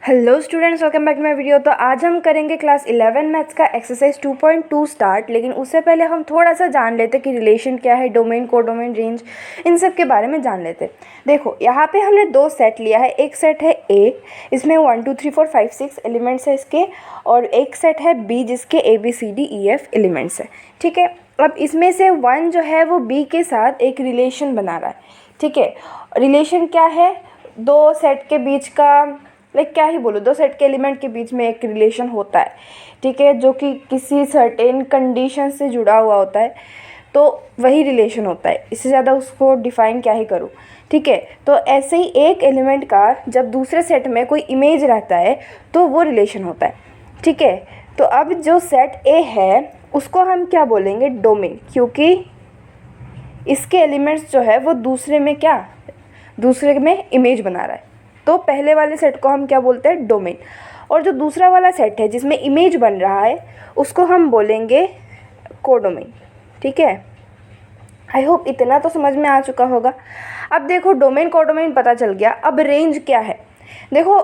Hello students, welcome back to my video. तो आज हम करेंगे क्लास 11 मैथ्स का एक्सरसाइज 2.2 स्टार्ट। लेकिन उससे पहले हम थोड़ा सा जान लेते कि रिलेशन क्या है, डोमेन, कोडोमेन, रेंज, इन सब के बारे में जान लेते। देखो यहाँ पे हमने दो सेट लिया है। एक सेट है ए, इसमें 1 2 3 4 5 6 एलिमेंट्स है इसके, और एक सेट है बी जिसके ABCDEF एलिमेंट्स है। ठीक है, अब इसमें से 1 जो है वो बी के साथ एक रिलेशन बना रहा है। ठीक है, रिलेशन क्या है? दो सेट के बीच का, क्या ही बोलो, दो सेट के एलिमेंट के बीच में एक रिलेशन होता है। ठीक है, जो कि किसी सर्टेन कंडीशन से जुड़ा हुआ होता है, तो वही रिलेशन होता है। इससे ज़्यादा उसको डिफ़ाइन क्या ही करूँ। ठीक है, तो ऐसे ही एक एलिमेंट का जब दूसरे सेट में कोई इमेज रहता है तो वो रिलेशन होता है। ठीक है, तो अब जो सेट ए है उसको हम क्या बोलेंगे? डोमेन, क्योंकि इसके एलिमेंट्स जो है वो दूसरे में इमेज बना रहा है। तो पहले वाले सेट को हम क्या बोलते हैं? डोमेन। और जो दूसरा वाला सेट है जिसमें इमेज बन रहा है उसको हम बोलेंगे कोडोमेन। ठीक है, आई होप इतना तो समझ में आ चुका होगा। अब देखो, डोमेन कोडोमेन पता चल गया। अब रेंज क्या है? देखो,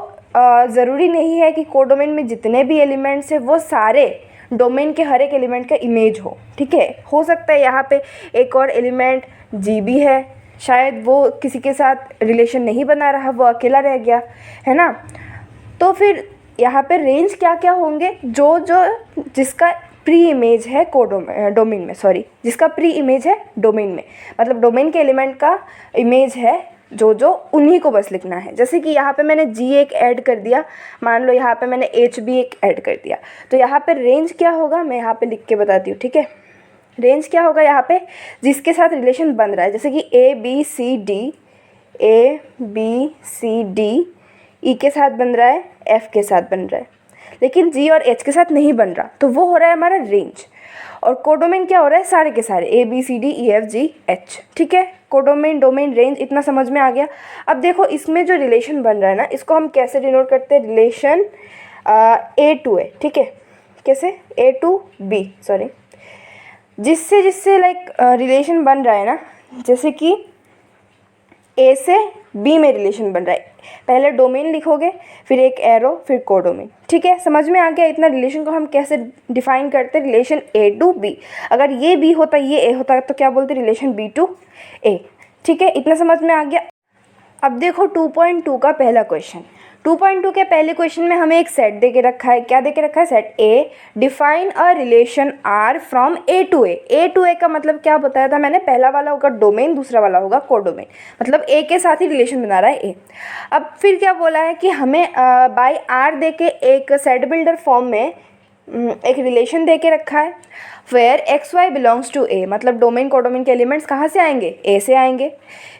ज़रूरी नहीं है कि कोडोमेन में जितने भी एलिमेंट्स हैं वो सारे डोमेन के हर एक एलिमेंट का इमेज हो। ठीक है, हो सकता है यहाँ पे एक और एलिमेंट जी भी है, शायद वो किसी के साथ रिलेशन नहीं बना रहा, वो अकेला रह गया है ना। तो फिर यहाँ पे रेंज क्या क्या होंगे? जिसका प्री इमेज है डोमेन में, जिसका प्री इमेज है डोमेन में, मतलब डोमेन के एलिमेंट का इमेज है जो उन्हीं को बस लिखना है। जैसे कि यहाँ पे मैंने जी एक ऐड कर दिया, मान लो यहाँ पे मैंने एच भी एक ऐड कर दिया, तो यहाँ पे रेंज क्या होगा मैं यहाँ पे लिख के बताती हूँ। ठीक है, रेंज क्या होगा यहाँ पे? जिसके साथ रिलेशन बन रहा है, जैसे कि ABCD ई के साथ बन रहा है, F के साथ बन रहा है, लेकिन G और H के साथ नहीं बन रहा, तो वो हो रहा है हमारा रेंज। और कोडोमेन क्या हो रहा है? सारे के सारे ABCDEFGH। ठीक है, कोडोमेन, डोमेन, रेंज, इतना समझ में आ गया। अब देखो, इसमें जो रिलेशन बन रहा है ना, इसको हम कैसे डिनोट करते हैं? Relation A to A। ठीक है, कैसे? A to B, जिससे रिलेशन बन रहा है ना, जैसे कि ए से बी में रिलेशन बन रहा है, पहले डोमेन लिखोगे, फिर एक एरो, फिर कोडोमेन। ठीक है, समझ में आ गया इतना? रिलेशन को हम कैसे डिफाइन करते हैं? Relation A to B। अगर ये B होता, ये A होता, तो क्या बोलते? Relation B to A। ठीक है, इतना समझ में आ गया। अब देखो 2.2 का पहला क्वेश्चन। 2.2 के पहले क्वेश्चन में हमें एक सेट दे के रखा है। क्या दे के रखा है? Set A, define a relation R from A to A का मतलब क्या बताया था मैंने? पहला वाला होगा डोमेन, दूसरा वाला होगा कोडोमेन, मतलब ए के साथ ही रिलेशन बना रहा है ए। अब फिर क्या बोला है कि हमें बाय आर दे के एक सेट बिल्डर फॉर्म में एक रिलेशन दे के रखा है, वेयर XY बिलोंग्स टू ए, मतलब डोमेन कोडोमेन के एलिमेंट्स कहाँ से आएंगे? ए से आएंगे।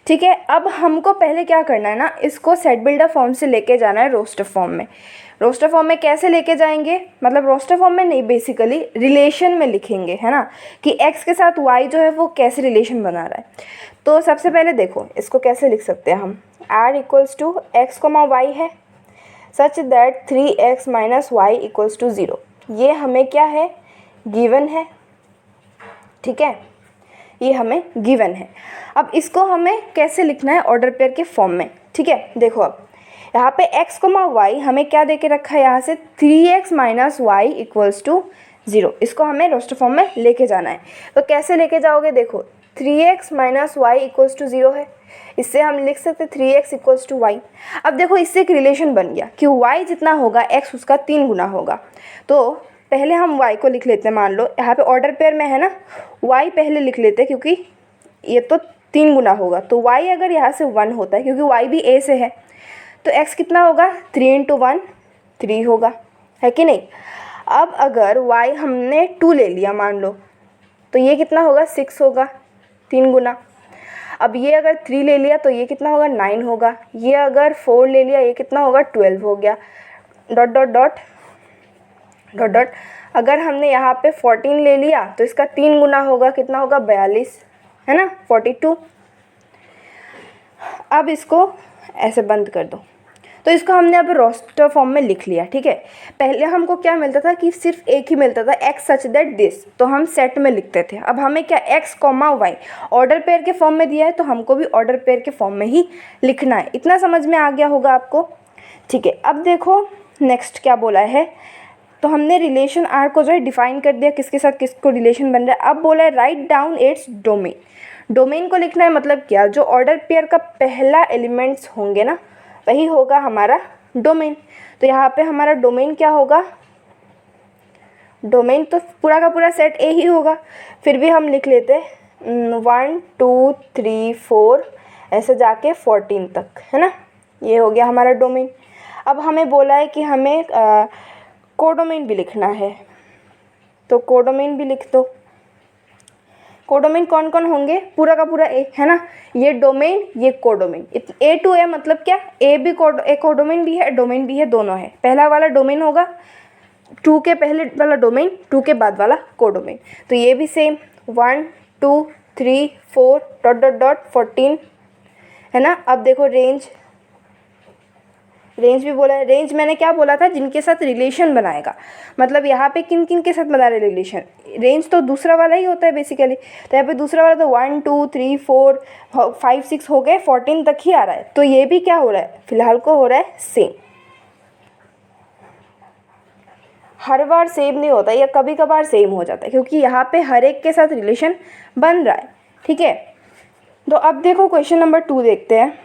ठीक है, अब हमको पहले क्या करना है ना, इसको सेट बिल्डर फॉर्म से लेके जाना है रोस्टर फॉर्म में। रोस्टर फॉर्म में कैसे लेके जाएंगे? मतलब रोस्टर फॉर्म में नहीं, बेसिकली रिलेशन में लिखेंगे, है ना, कि x के साथ y जो है वो कैसे रिलेशन बना रहा है। तो सबसे पहले देखो इसको कैसे लिख सकते हैं हम। r equals to x, y है, such that 3x minus y equals to 0। ये हमें क्या है? गिवन है। ठीक है, ये हमें गिवन है। अब इसको हमें कैसे लिखना है? ऑर्डर पेयर के फॉर्म में। ठीक है, देखो अब यहाँ पे x, y हमें क्या दे के रखा है? यहाँ से 3x minus y equals to 0। इसको हमें रोस्टर फॉर्म में लेके जाना है। तो कैसे लेके जाओगे? देखो 3x minus Y equals to 0 है, इससे हम लिख सकते 3x इक्वल्स टू वाई। अब देखो इससे एक रिलेशन बन गया कि y जितना होगा x उसका 3 गुना होगा। तो पहले हम y को लिख लेते हैं, मान लो यहाँ पे ऑर्डर पेयर में है ना, y पहले लिख लेते हैं क्योंकि ये तो 3 गुना होगा। तो y अगर यहाँ से 1 होता है, क्योंकि y भी a से है, तो x कितना होगा? 3 × 1 3 होगा, है कि नहीं। अब अगर y हमने 2 ले लिया मान लो, तो ये कितना होगा? 6 होगा, 3 गुना। अब ये अगर 3 ले लिया तो ये कितना होगा? 9 होगा। ये अगर 4 ले लिया, ये कितना होगा? 12 हो गया। Dot dot dot dot dot. अगर हमने यहाँ पे 14 ले लिया तो इसका 3 गुना होगा, कितना होगा? 42, है ना, 42। अब इसको ऐसे बंद कर दो। तो इसको हमने अब रोस्टर फॉर्म में लिख लिया। ठीक है, पहले हमको क्या मिलता था कि सिर्फ एक ही मिलता था, x सच दैट दिस, तो हम सेट में लिखते थे। अब हमें क्या x, y ऑर्डर पेयर के फॉर्म में दिया है, तो हमको भी ऑर्डर पेयर के फॉर्म में ही लिखना है। इतना समझ में आ गया होगा आपको। ठीक है, अब देखो नेक्स्ट क्या बोला है। तो हमने रिलेशन आर को जो है डिफाइन कर दिया, किसके साथ किसको रिलेशन बन रहा है। अब बोला है write down its domain. Domain को लिखना है, मतलब क्या, जो ऑर्डर पेयर का पहला एलिमेंट्स होंगे ना, वही होगा हमारा डोमेन। तो यहाँ पे हमारा डोमेन क्या होगा, डोमेन तो पूरा का पूरा सेट ए ही होगा। फिर भी हम लिख लेते 1 2 3 4 ऐसे जाके 14 तक, है ना। ये हो गया हमारा डोमेन। अब हमें बोला है कि हमें कोडोमेन भी लिखना है, तो कोडोमेन भी लिख दो। कोडोमेन कौन कौन होंगे, पूरा का पूरा ए, है ना। ये डोमेन, ये कोडोमेन, ए टू ए मतलब क्या, ए भी कोडोमेन भी है, डोमेन भी है, दोनों है। पहला वाला डोमेन होगा, 2 के पहले वाला डोमेन, 2 के बाद वाला कोडोमेन। तो ये भी सेम 1 2 3 4 डॉट डॉट डॉट 14, है ना। अब देखो रेंज, रेंज भी बोला है। रेंज मैंने क्या बोला था, जिनके साथ रिलेशन बनाएगा, मतलब यहाँ पे किन किन के साथ बना रहे रिलेशन। रेंज तो दूसरा वाला ही होता है बेसिकली, तो यहाँ पे दूसरा वाला तो 1 2 3 4 5 6 हो गए, 14 तक ही आ रहा है। तो ये भी क्या हो रहा है, फिलहाल को हो रहा है सेम। हर बार सेम नहीं होता, या कभी कभार सेम हो जाता है, क्योंकि यहाँ पे हर एक के साथ रिलेशन बन रहा है, ठीक है। तो अब देखो क्वेश्चन नंबर 2 देखते हैं।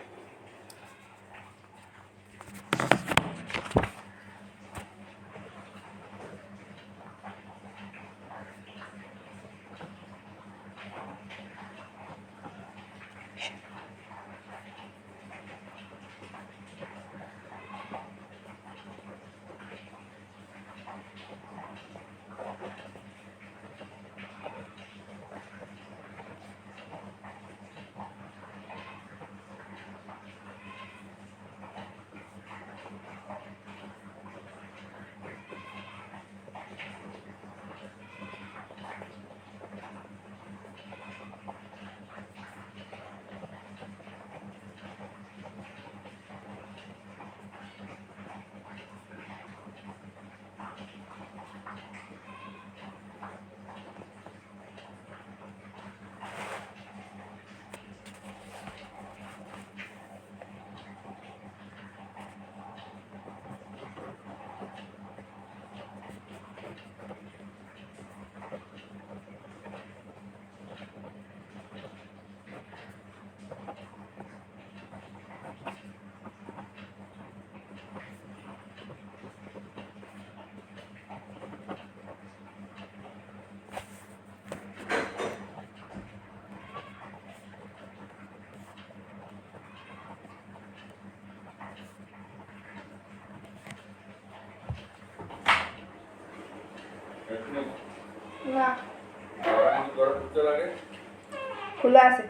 खुला से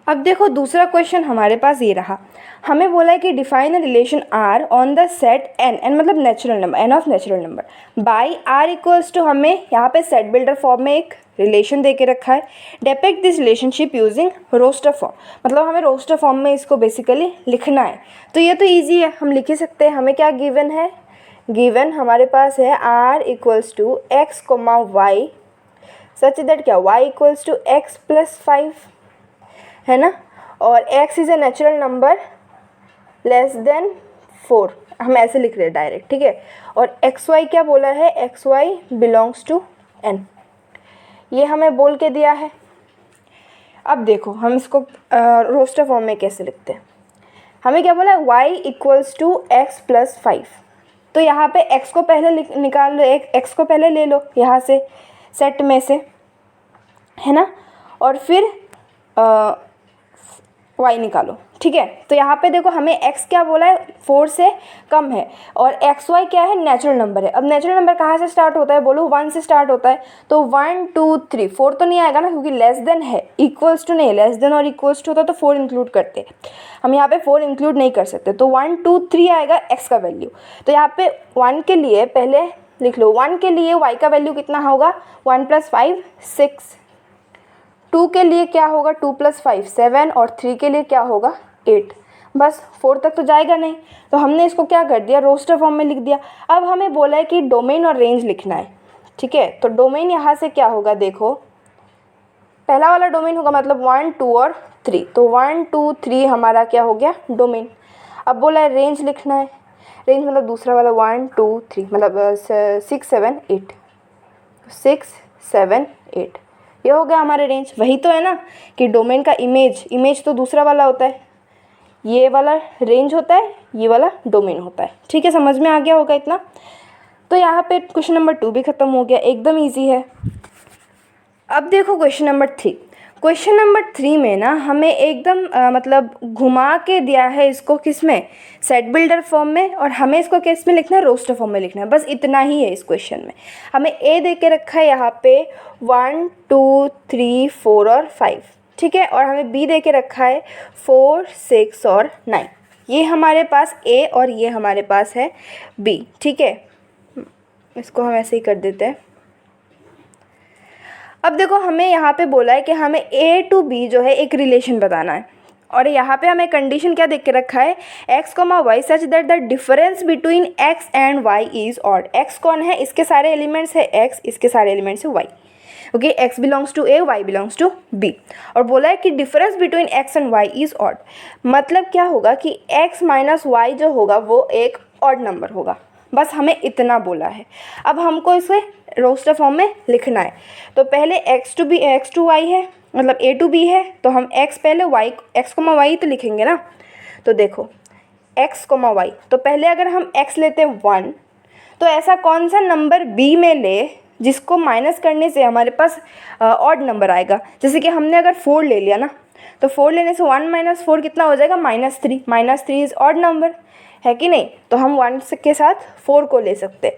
अब देखो दूसरा क्वेश्चन हमारे पास ये रहा। हमें बोला है कि define a relation R on the set N, N मतलब natural number, N of natural number by R equals to, हमें यहाँ पे सेट बिल्डर फॉर्म में एक रिलेशन दे के रखा है। Depict this relationship using roster form, मतलब हमें रोस्टर फॉर्म में इसको बेसिकली लिखना है। तो ये तो ईजी है, हम लिख ही सकते हैं। हमें क्या गिवन है, गिवन हमारे पास है r equals to x comma y such that क्या y equals to x plus 5, है ना। और x is a natural number less than 4, हम ऐसे लिख रहे हैं डायरेक्ट, ठीक है। और एक्स वाई क्या बोला है, x y belongs to n, ये हमें बोल के दिया है। अब देखो हम इसको रोस्टर फॉर्म में कैसे लिखते हैं। हमें क्या बोला है, y equals to x plus 5। तो यहाँ पे x को पहले निकाल लो, x को पहले ले लो यहाँ से सेट में से, है ना। और फिर y निकालो, ठीक है। तो यहाँ पे देखो हमें x क्या बोला है, 4 से कम है, और एक्स वाई क्या है, नेचुरल नंबर है। अब नेचुरल नंबर कहाँ से स्टार्ट होता है, बोलो 1 से स्टार्ट होता है। तो 1 2 3 4 तो नहीं आएगा ना, क्योंकि लेस देन है, इक्वल्स टू नहीं, लेस देन और इक्वल्स टू होता तो 4 इंक्लूड करते, हम यहाँ पे 4 इंक्लूड नहीं कर सकते। तो 1 2 3 आएगा x का वैल्यू। तो यहाँ पे 1 के लिए पहले लिख लो, 1 के लिए y का वैल्यू कितना होगा, 1 + 5 6, 2 के लिए क्या होगा, 2 + 5 7, और 3 के लिए क्या होगा 8। बस 4 तक तो जाएगा नहीं, तो हमने इसको क्या कर दिया, रोस्टर फॉर्म में लिख दिया। अब हमें बोला है कि डोमेन और रेंज लिखना है, ठीक है। तो डोमेन यहाँ से क्या होगा, देखो पहला वाला डोमेन होगा मतलब 1 2 और 3, तो 1 2 3 हमारा क्या हो गया डोमेन। अब बोला है रेंज लिखना है, रेंज मतलब दूसरा वाला 1 2 3 मतलब 6 7 8, 6 7 8 ये हो गया हमारा रेंज। वही तो है ना कि डोमेन का इमेज तो दूसरा वाला होता है, ये वाला रेंज होता है, ये वाला डोमेन होता है। ठीक है, समझ में आ गया होगा इतना। तो यहाँ पे क्वेश्चन नंबर 2 भी ख़त्म हो गया, एकदम ईजी है। अब देखो क्वेश्चन नंबर 3। क्वेश्चन नंबर 3 में ना हमें एकदम मतलब घुमा के दिया है इसको, किस में, सेट बिल्डर फॉर्म में, और हमें इसको किस में लिखना है, रोस्टर फॉर्म में लिखना है। बस इतना ही है इस क्वेश्चन में। हमें ए दे के रखा है यहाँ पे 1 2 3 4 और 5, ठीक है, और हमें बी दे के रखा है 4 6 और 9। ये हमारे पास ए और ये हमारे पास है बी, ठीक है। इसको हम ऐसे ही कर देते हैं। अब देखो हमें यहाँ पे बोला है कि हमें ए टू बी जो है एक रिलेशन बताना है, और यहाँ पे हमें कंडीशन क्या देख के रखा है, x, y such that the difference between x and y is odd. x कौन है, इसके सारे एलिमेंट्स है x, इसके सारे एलिमेंट्स है y, okay. x belongs to a, y belongs to b, और बोला है कि difference between x and y is odd. मतलब क्या होगा कि x माइनस वाई जो होगा वो एक ऑड नंबर होगा। बस हमें इतना बोला है। अब हमको इसे रोस्टर फॉर्म में लिखना है। तो पहले x टू y है, मतलब a टू b है, तो हम x पहले y x, y तो लिखेंगे ना। तो देखो x, y, तो पहले अगर हम x लेते हैं 1, तो ऐसा कौन सा नंबर b में ले जिसको माइनस करने से हमारे पास ऑड नंबर आएगा। जैसे कि हमने अगर 4 ले लिया ना, तो 4 लेने से 1 माइनस 4 कितना हो जाएगा, -3। -3 इज़ ऑड नंबर, है कि नहीं। तो हम 1 के साथ 4 को ले सकते।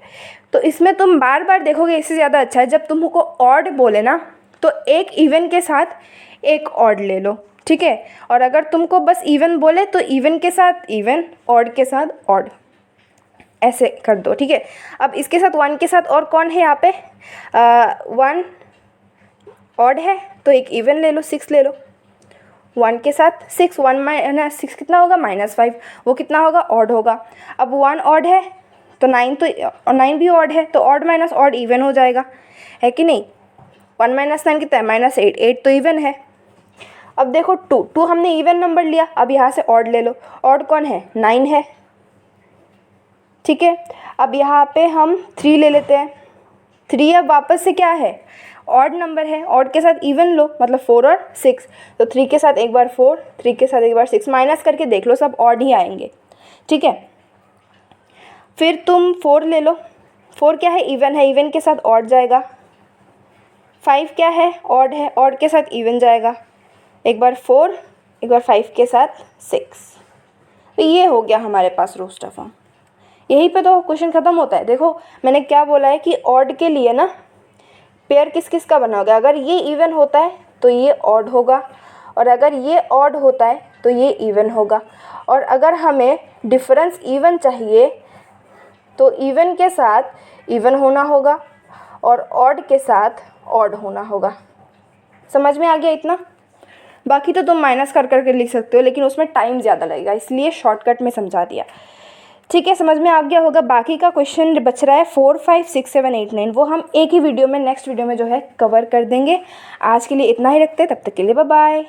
तो इसमें तुम बार बार देखोगे, इससे ज़्यादा अच्छा है जब तुमको ऑड बोले ना तो एक इवन के साथ एक ऑड ले लो, ठीक है। और अगर तुमको बस इवन बोले तो इवन के साथ इवन, ऑड के साथ ऑड, ऐसे कर दो, ठीक है। अब इसके साथ 1 के साथ और कौन है यहाँ पे, 1 ऑड है तो एक इवन ले लो, 6 ले लो। 1 के साथ 6, 1 माइनस 6 कितना होगा, -5, वो कितना होगा, ऑड होगा। अब 1 ऑड है तो 9, तो और 9 भी ऑड है, तो ऑड माइनस ऑड इवन हो जाएगा, है कि नहीं। 1 माइनस 9 कितना है, -8, 8 तो इवन है। अब देखो 2 हमने इवन नंबर लिया, अब यहाँ से ऑड ले लो। ऑड कौन है, 9 है, ठीक है। अब यहाँ पे हम 3 ले लेते हैं। 3 अब वापस से क्या है, ऑड नंबर है, ऑड के साथ इवन लो, मतलब 4 और 6, तो 3 के साथ एक बार 4, 3 के साथ एक बार 6, माइनस करके देख लो, सब ऑड ही आएंगे, ठीक है। फिर तुम 4 ले लो। 4 क्या है, इवन है, इवन के साथ ऑड जाएगा। 5 क्या है, ऑड है, ऑड के साथ इवन जाएगा। एक बार 4, एक बार 5 के साथ 6। तो ये हो गया हमारे पास रोस्टर फॉर्म। यहीं पे तो क्वेश्चन ख़त्म होता है। देखो मैंने क्या बोला है कि ऑड के लिए ना पेयर किस किस का बना होगा। अगर ये इवन होता है तो ये ऑड होगा, और अगर ये ऑड होता है तो ये इवन होगा। और अगर हमें डिफरेंस इवन चाहिए तो इवन के साथ इवन होना होगा और ऑड के साथ ऑड होना होगा। समझ में आ गया इतना। बाकी तो तुम माइनस कर करके लिख सकते हो, लेकिन उसमें टाइम ज़्यादा लगेगा, इसलिए शॉर्टकट में समझा दिया, ठीक है। समझ में आ गया होगा। बाकी का क्वेश्चन बच रहा है 4 5 6 7 8 9, वो हम एक ही वीडियो में, नेक्स्ट वीडियो में जो है कवर कर देंगे। आज के लिए इतना ही रखते हैं, तब तक के लिए बाय बाय।